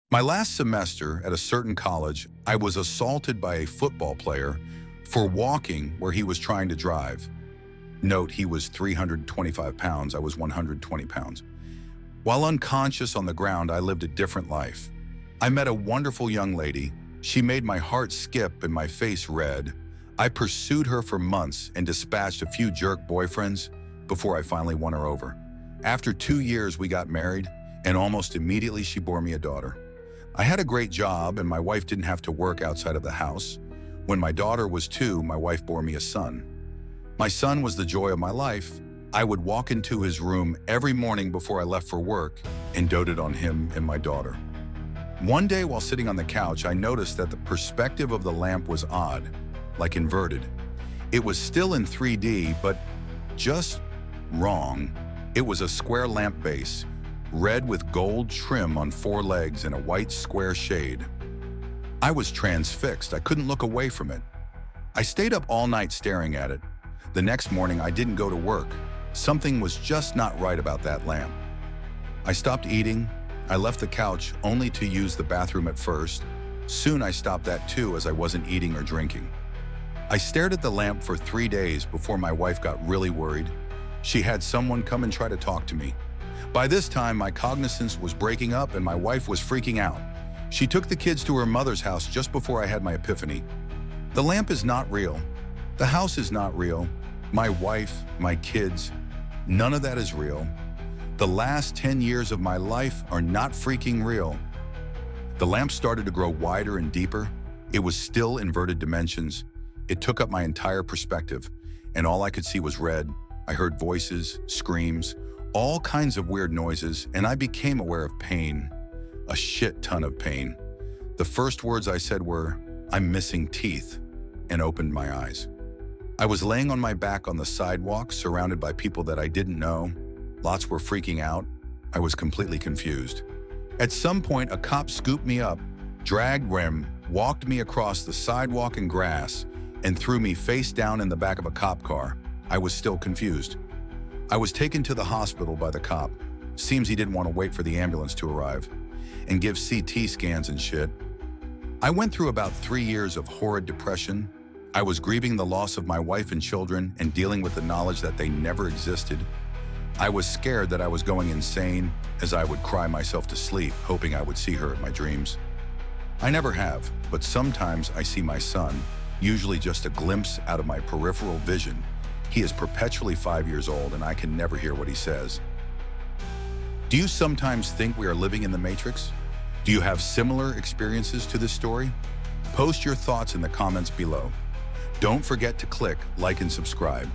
My last semester at a certain college, I was assaulted by a football player for walking where he was trying to drive. Note, he was 325 pounds, I was 120 pounds. While unconscious on the ground, I lived a different life. I met a wonderful young lady. She made my heart skip and my face red. I pursued her for months and dispatched a few jerk boyfriends before I finally won her over. After 2 years, we got married, and almost immediately she bore me a daughter. I had a great job and my wife didn't have to work outside of the house. When my daughter was 2, my wife bore me a son. My son was the joy of my life. I would walk into his room every morning before I left for work and doted on him and my daughter. One day while sitting on the couch, I noticed that the perspective of the lamp was odd, like inverted. It was still in 3D, but just wrong. It was a square lamp base, red with gold trim on 4 legs and a white square shade. I was transfixed. I couldn't look away from it. I stayed up all night staring at it. The next morning, I didn't go to work. Something was just not right about that lamp. I stopped eating. I left the couch only to use the bathroom at first. Soon I stopped that too, as I wasn't eating or drinking. I stared at the lamp for 3 days before my wife got really worried. She had someone come and try to talk to me. By this time, my cognizance was breaking up and my wife was freaking out. She took the kids to her mother's house just before I had my epiphany. The lamp is not real. The house is not real. My wife, my kids, none of that is real. The last 10 years of my life are not freaking real. The lamp started to grow wider and deeper. It was still inverted dimensions. It took up my entire perspective, and all I could see was red. I heard voices, screams, all kinds of weird noises, and I became aware of pain. A shit ton of pain. The first words I said were, "I'm missing teeth," and opened my eyes. I was laying on my back on the sidewalk, surrounded by people that I didn't know. Lots were freaking out. I was completely confused. At some point, a cop scooped me up, dragged me, walked me across the sidewalk and grass, and threw me face down in the back of a cop car. I was still confused. I was taken to the hospital by the cop. Seems he didn't want to wait for the ambulance to arrive and give CT scans and shit. I went through about 3 years of horrid depression. I was grieving the loss of my wife and children and dealing with the knowledge that they never existed. I was scared that I was going insane, as I would cry myself to sleep, hoping I would see her in my dreams. I never have, but sometimes I see my son, usually just a glimpse out of my peripheral vision. He is perpetually 5 years old and I can never hear what he says. Do you sometimes think we are living in the Matrix? Do you have similar experiences to this story? Post your thoughts in the comments below. Don't forget to click like and subscribe.